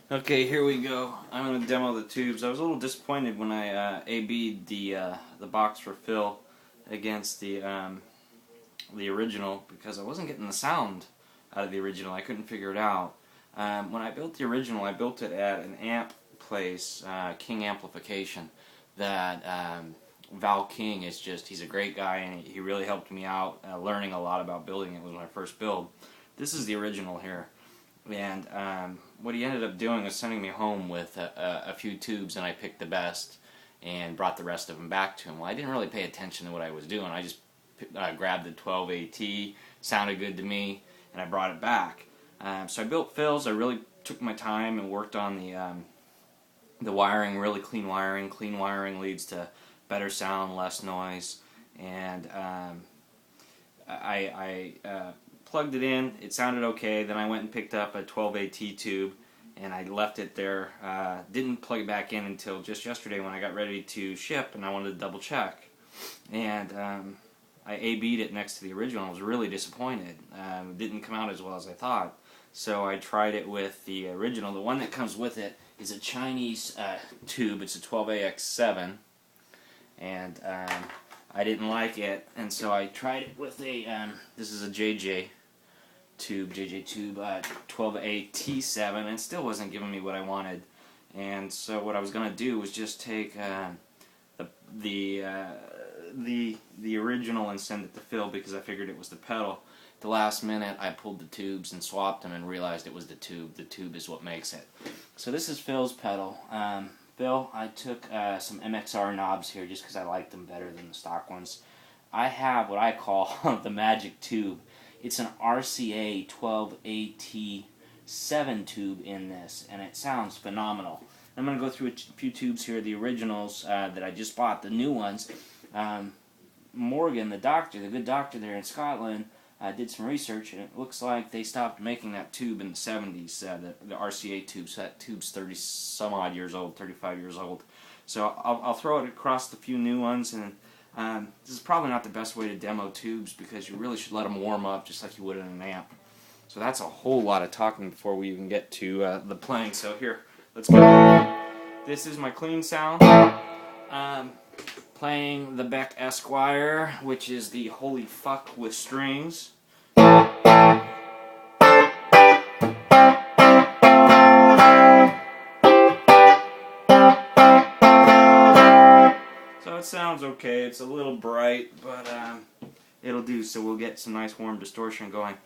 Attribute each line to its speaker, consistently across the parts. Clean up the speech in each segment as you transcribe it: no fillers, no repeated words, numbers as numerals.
Speaker 1: Okay, here we go. I'm going to demo the tubes. I was a little disappointed when I A/B'd the box for Phil against the original because I wasn't getting the sound out of the original. I couldn't figure it out. When I built the original, I built it at an amp place, King Amplification. That Val King is he's a great guy, and he really helped me out learning a lot about building it. It was my first build. This is the original here. And what he ended up doing was sending me home with a few tubes, and I picked the best and brought the rest of them back to him. Well, I didn't really pay attention to what I was doing. I just grabbed the 12 AT, sounded good to me, and I brought it back. So I built Phil's. I really took my time and worked on the wiring, really clean wiring. Clean wiring leads to better sound, less noise, and I plugged it in. It sounded okay. Then I went and picked up a 12 AT tube, and I left it there. Didn't plug it back in until just yesterday when I got ready to ship, and I wanted to double check. And I A/B'd it next to the original. I was really disappointed. It didn't come out as well as I thought. So I tried it with the original. The one that comes with it is a Chinese tube. It's a 12AX7, and I didn't like it, and so I tried it with a this is a JJ tube 12AT7, and it still wasn't giving me what I wanted. And so what I was going to do was just take the original and send it to Phil, because I figured it was the pedal. At the last minute, I pulled the tubes and swapped them and realized it was the tube. The tube is what makes it. So this is Phil's pedal. Phil, I took some MXR knobs here just because I liked them better than the stock ones. I have what I call the magic tube. It's an RCA 12AT7 tube in this, and it sounds phenomenal. I'm going to go through a few tubes here, the originals that I just bought, the new ones. Morgan, the good doctor there in Scotland, did some research, and it looks like they stopped making that tube in the 70s, the RCA tube. So that tube's 30 some odd years old, 35 years old. So I'll throw it across the few new ones, and this is probably not the best way to demo tubes, because you really should let them warm up just like you would in an amp. So that's a whole lot of talking before we even get to the playing. So here, let's go. This is my clean sound. Playing the Beck Esquire, which is the Holy Fuck with strings. So it sounds okay. It's a little bright, but it'll do. So we'll get some nice warm distortion going.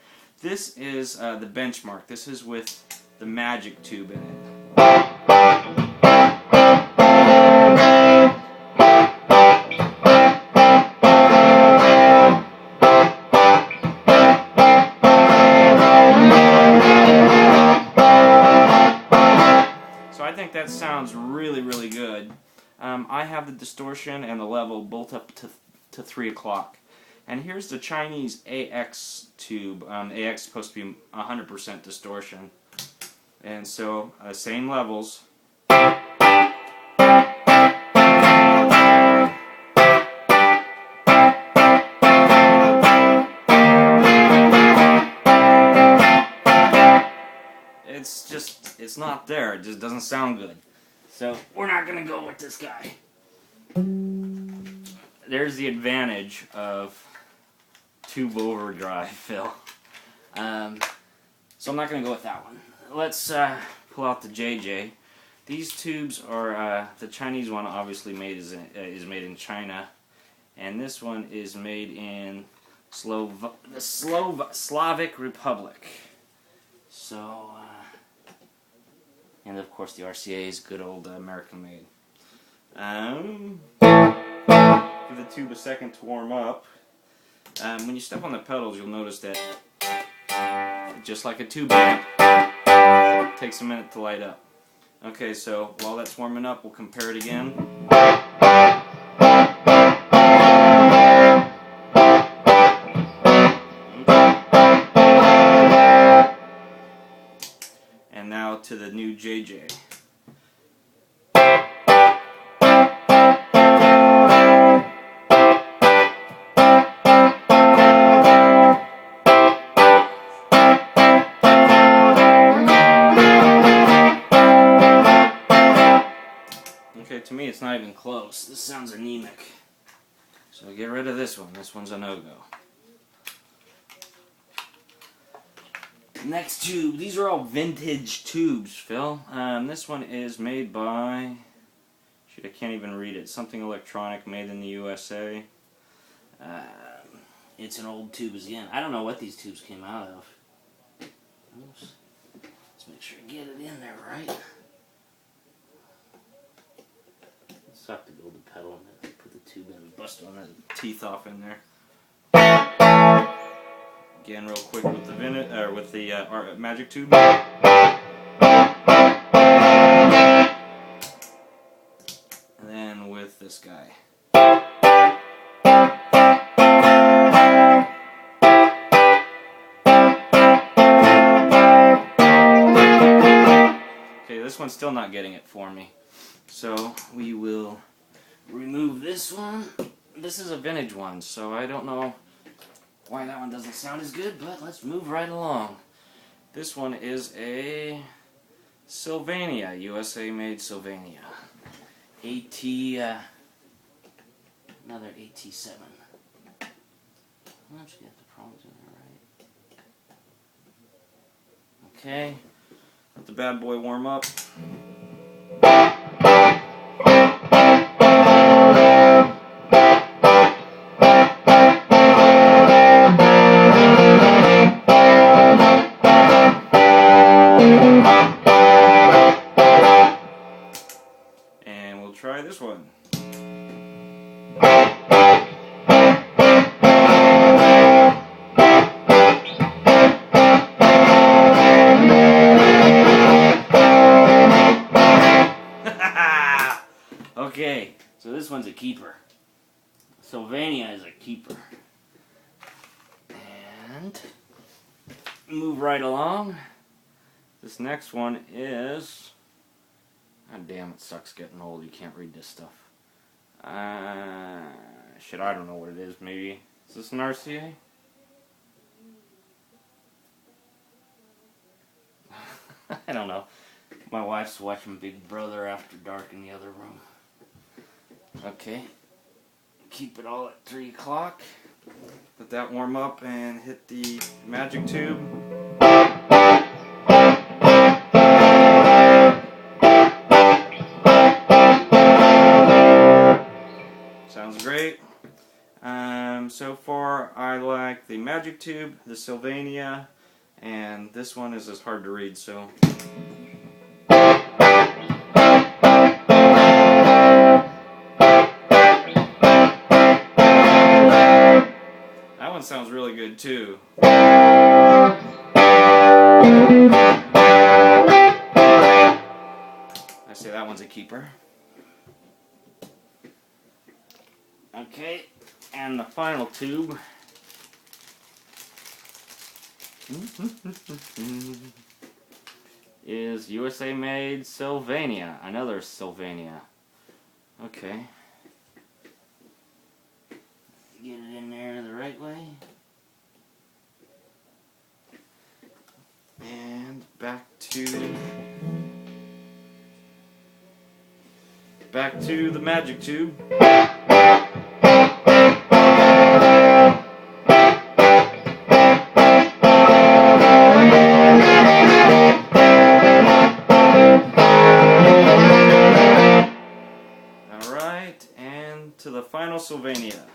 Speaker 1: This is the benchmark. This is with the magic tube in it. I think that sounds really, really good. I have the distortion and the level both up to 3 o'clock. And here's the Chinese AX tube. AX is supposed to be 100% distortion. And so, same levels. It's not there. It just doesn't sound good. So we're not going to go with this guy. There's the advantage of tube overdrive, Phil. So I'm not going to go with that one. Let's pull out the JJ. These tubes are the Chinese one. Obviously, is made in China, and this one is made in the Slavic Republic. So. And of course the RCA is good old American made. Give the tube a second to warm up. When you step on the pedals, you'll notice that, just like a tube amp, it takes a minute to light up. Okay, so while that's warming up, we'll compare it again. And now to the new JJ. to me, it's not even close. This sounds anemic. So get rid of this one. This one's a no-go. Next tube. These are all vintage tubes, Phil. This one is made by... Shoot, I can't even read it. Something electronic, made in the USA. It's an old tube again. I don't know what these tubes came out of. Oops. Let's make sure I get it in there right. It sucked to build the pedal and put the tube in and bust one of the teeth off in there. Again, real quick with the magic tube. And then with this guy. Okay, this one's still not getting it for me. So we will remove this one. This is a vintage one, so I don't know why that one doesn't sound as good, but let's move right along. This one is a Sylvania, USA made Sylvania. Another AT7. Why don't you get the problems in there right? Okay, let the bad boy warm up. And we'll try this one. Okay, so this one's a keeper. Sylvania is a keeper. And move right along. This next one is... God damn, it sucks getting old. You can't read this stuff. Shit, I don't know what it is. Maybe... Is this an RCA? I don't know. My wife's watching Big Brother After Dark in the other room. Okay. Keep it all at 3 o'clock. Let that warm up and hit the magic tube. Sounds great. So far I like the magic tube, the Sylvania, and this one is just hard to read, so... That one sounds really good too. I say that one's a keeper. Okay, and the final tube is USA made Sylvania, another Sylvania. Okay. Get it in there the right way. And back to the magic tube. Alright, and to the final Sylvania.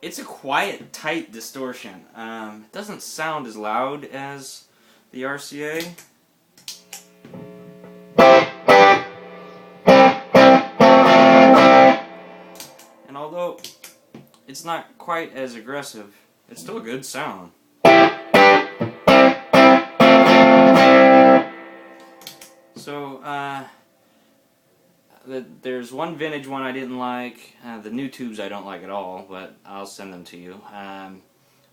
Speaker 1: It's a quiet, tight distortion. It doesn't sound as loud as the RCA. And although it's not quite as aggressive, it's still a good sound. So, there's one vintage one I didn't like. The new tubes I don't like at all, but I'll send them to you.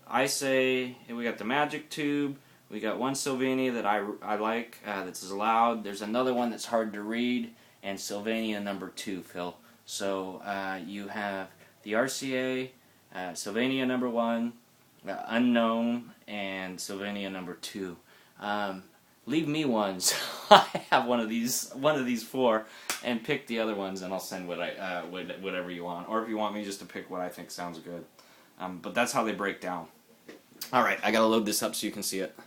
Speaker 1: I say we got the magic tube. We got one Sylvania that I like that's loud. There's another one that's hard to read, and Sylvania number 2, Phil. So you have the RCA, Sylvania number 1, Unknown, and Sylvania number 2. Leave me one, so I have one of these 4, and pick the other ones, and I'll send whatever you want, or if you want me just to pick what I think sounds good. But that's how they break down. All right, I gotta load this up so you can see it.